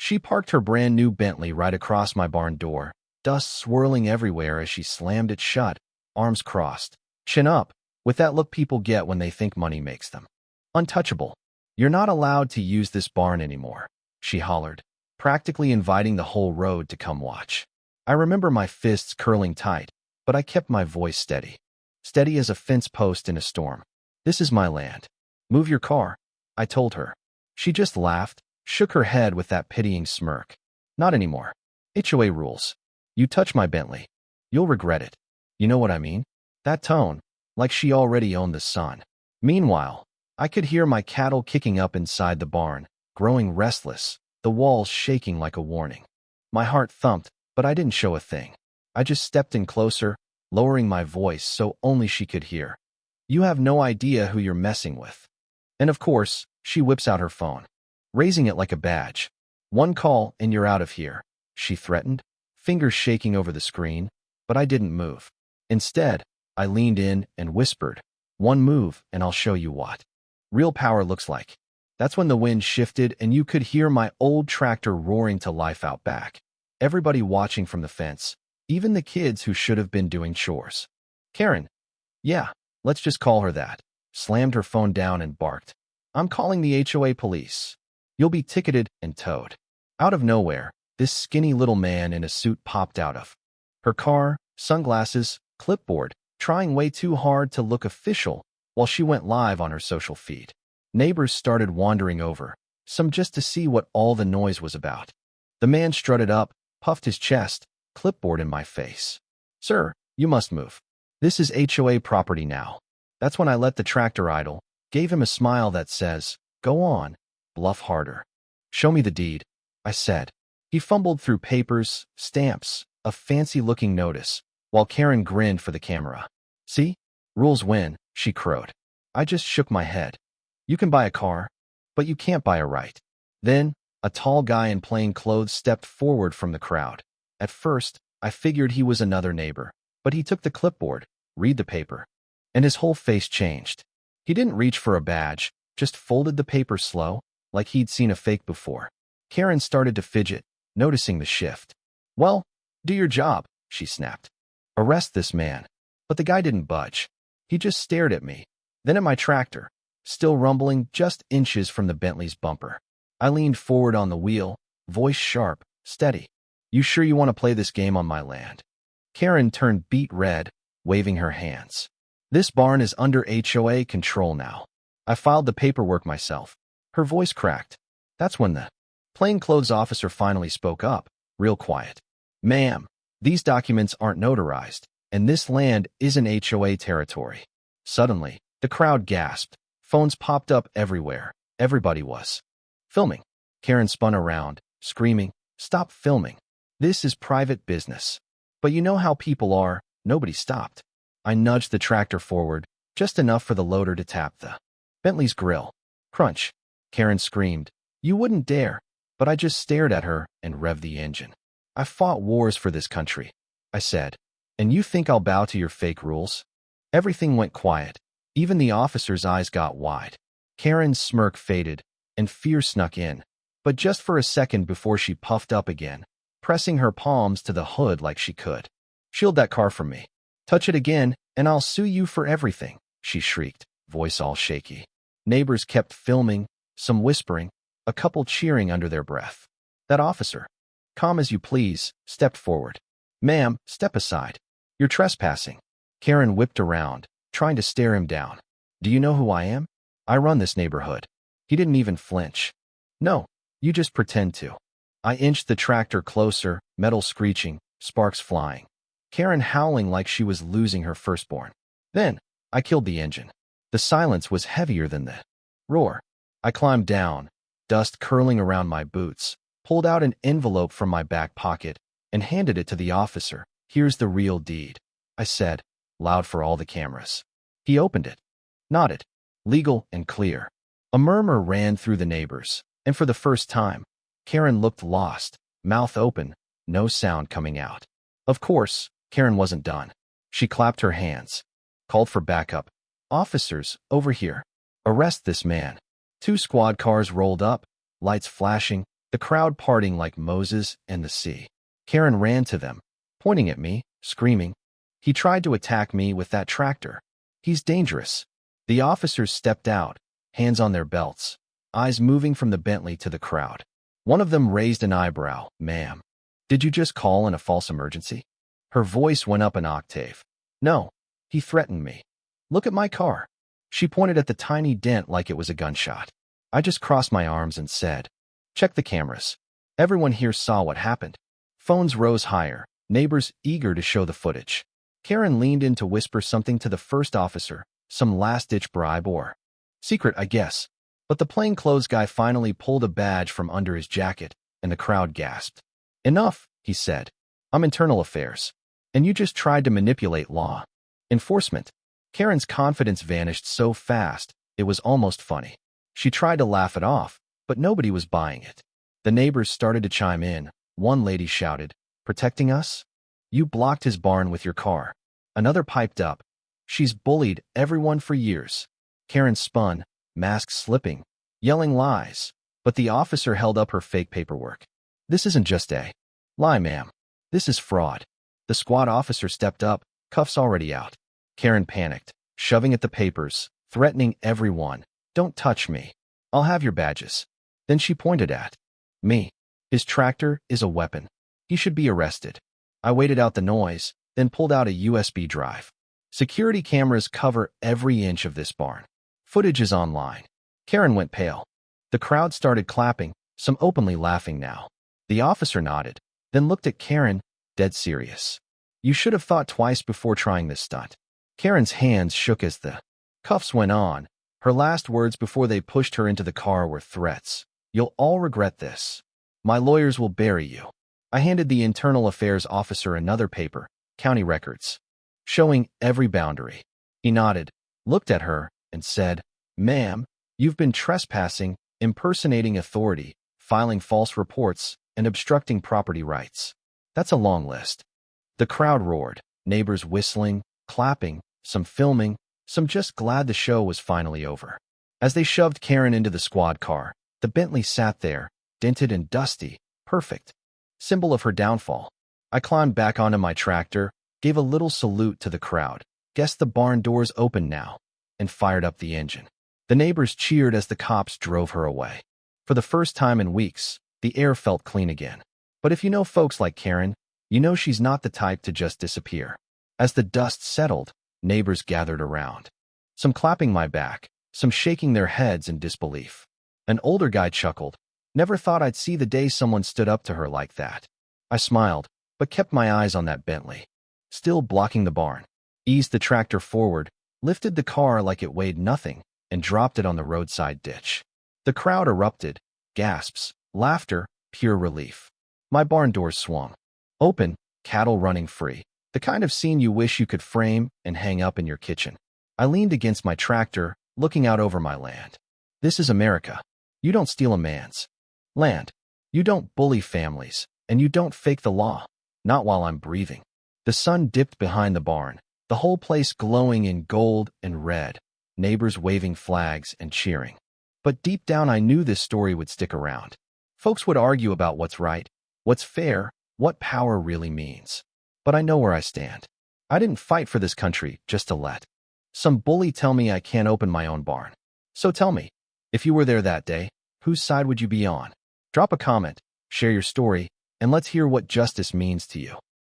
She parked her brand new Bentley right across my barn door, dust swirling everywhere as she slammed it shut, arms crossed, chin up, with that look people get when they think money makes them untouchable. "You're not allowed to use this barn anymore," she hollered, practically inviting the whole road to come watch. I remember my fists curling tight, but I kept my voice steady. Steady as a fence post in a storm. "This is my land. Move your car," I told her. She just laughed, shook her head with that pitying smirk. "Not anymore. HOA rules. You touch my Bentley, you'll regret it." You know what I mean? That tone, like she already owned the sun. Meanwhile, I could hear my cattle kicking up inside the barn, growing restless, the walls shaking like a warning. My heart thumped, but I didn't show a thing. I just stepped in closer, lowering my voice so only she could hear. "You have no idea who you're messing with." And of course, she whips out her phone, raising it like a badge. "One call and you're out of here," she threatened, fingers shaking over the screen, but I didn't move. Instead, I leaned in and whispered, "One move and I'll show you what real power looks like." That's when the wind shifted and you could hear my old tractor roaring to life out back. Everybody watching from the fence, even the kids who should have been doing chores. Karen, yeah, let's just call her that, slammed her phone down and barked, "I'm calling the HOA police. You'll be ticketed and towed." Out of nowhere, this skinny little man in a suit popped out of her car, sunglasses, clipboard, trying way too hard to look official while she went live on her social feed. Neighbors started wandering over, some just to see what all the noise was about. The man strutted up, puffed his chest, clipboard in my face. "Sir, you must move. This is HOA property now." That's when I let the tractor idle, gave him a smile that says, "Go on, bluff harder." "Show me the deed," I said. He fumbled through papers, stamps, a fancy-looking notice, while Karen grinned for the camera. "See? Rules win," she crowed. I just shook my head. "You can buy a car, but you can't buy a right." Then, a tall guy in plain clothes stepped forward from the crowd. At first, I figured he was another neighbor, but he took the clipboard, read the paper, and his whole face changed. He didn't reach for a badge, just folded the paper slow, like he'd seen a fake before. Karen started to fidget, noticing the shift. "Well, do your job," she snapped. "Arrest this man." But the guy didn't budge. He just stared at me, then at my tractor, still rumbling just inches from the Bentley's bumper. I leaned forward on the wheel, voice sharp, steady. "You sure you want to play this game on my land?" Karen turned beet red, waving her hands. "This barn is under HOA control now. I filed the paperwork myself." Her voice cracked. That's when the plainclothes officer finally spoke up, real quiet. "Ma'am, these documents aren't notarized, and this land isn't HOA territory." Suddenly, the crowd gasped. Phones popped up everywhere. Everybody was filming. Karen spun around, screaming, "Stop filming. This is private business." But you know how people are, nobody stopped. I nudged the tractor forward, just enough for the loader to tap the Bentley's grill. Crunch. Karen screamed, "You wouldn't dare." But I just stared at her and revved the engine. "I fought wars for this country," I said. "And you think I'll bow to your fake rules?" Everything went quiet. Even the officer's eyes got wide. Karen's smirk faded, and fear snuck in, but just for a second before she puffed up again, pressing her palms to the hood like she could. "Shield that car from me. Touch it again, and I'll sue you for everything," she shrieked, voice all shaky. Neighbors kept filming, some whispering, a couple cheering under their breath. That officer, calm as you please, stepped forward. "Ma'am, step aside. You're trespassing." Karen whipped around, trying to stare him down. "Do you know who I am? I run this neighborhood." He didn't even flinch. "No, you just pretend to." I inched the tractor closer, metal screeching, sparks flying. Karen howling like she was losing her firstborn. Then, I killed the engine. The silence was heavier than the roar. I climbed down, dust curling around my boots, pulled out an envelope from my back pocket, and handed it to the officer. "Here's the real deed," I said, loud for all the cameras. He opened it, nodded, legal and clear. A murmur ran through the neighbors, and for the first time, Karen looked lost, mouth open, no sound coming out. Of course, Karen wasn't done. She clapped her hands, called for backup. "Officers, over here. Arrest this man." 2 squad cars rolled up, lights flashing, the crowd parting like Moses and the sea. Karen ran to them, pointing at me, screaming, "He tried to attack me with that tractor. He's dangerous." The officers stepped out, hands on their belts, eyes moving from the Bentley to the crowd. One of them raised an eyebrow. "Ma'am, did you just call in a false emergency?" Her voice went up an octave. "No, he threatened me. Look at my car." She pointed at the tiny dent like it was a gunshot. I just crossed my arms and said, "Check the cameras." Everyone here saw what happened. Phones rose higher, neighbors eager to show the footage. Karen leaned in to whisper something to the first officer, some last-ditch bribe or secret, I guess. But the plainclothes guy finally pulled a badge from under his jacket, and the crowd gasped. "Enough," he said. "I'm internal affairs. And you just tried to manipulate law enforcement." Karen's confidence vanished so fast, it was almost funny. She tried to laugh it off, but nobody was buying it. The neighbors started to chime in. One lady shouted, "Protecting us? You blocked his barn with your car." Another piped up, "She's bullied everyone for years." Karen spun, mask slipping, yelling lies, but the officer held up her fake paperwork. "This isn't just a lie, ma'am. This is fraud." The squad officer stepped up, cuffs already out. Karen panicked, shoving at the papers, threatening everyone, "Don't touch me. I'll have your badges." Then she pointed at me. "His tractor is a weapon. He should be arrested." I waited out the noise, then pulled out a USB drive. Security cameras cover every inch of this barn. Footage is online. Karen went pale. The crowd started clapping, some openly laughing now. The officer nodded, then looked at Karen, dead serious. "You should have thought twice before trying this stunt." Karen's hands shook as the cuffs went on. Her last words before they pushed her into the car were threats. "You'll all regret this. My lawyers will bury you." I handed the internal affairs officer another paper, county records, showing every boundary. He nodded, looked at her, and said, "Ma'am, you've been trespassing, impersonating authority, filing false reports, and obstructing property rights." That's a long list. The crowd roared, neighbors whistling, clapping, some filming, some just glad the show was finally over. As they shoved Karen into the squad car, the Bentley sat there, dented and dusty, perfect. Symbol of her downfall. I climbed back onto my tractor, gave a little salute to the crowd, guessed the barn doors open now, and fired up the engine. The neighbors cheered as the cops drove her away. For the first time in weeks, the air felt clean again. But if you know folks like Karen, you know she's not the type to just disappear. As the dust settled, neighbors gathered around. Some clapping my back, some shaking their heads in disbelief. An older guy chuckled. "Never thought I'd see the day someone stood up to her like that." I smiled, but kept my eyes on that Bentley. Still blocking the barn. Eased the tractor forward, lifted the car like it weighed nothing, and dropped it on the roadside ditch. The crowd erupted, gasps, laughter, pure relief. My barn doors swung open, cattle running free. The kind of scene you wish you could frame and hang up in your kitchen. I leaned against my tractor, looking out over my land. This is America. You don't steal a man's land. You don't bully families, and you don't fake the law. Not while I'm breathing. The sun dipped behind the barn, the whole place glowing in gold and red, neighbors waving flags and cheering. But deep down I knew this story would stick around. Folks would argue about what's right, what's fair, what power really means. But I know where I stand. I didn't fight for this country just to let some bully tell me I can't open my own barn. So tell me, if you were there that day, whose side would you be on? Drop a comment, share your story, and let's hear what justice means to you.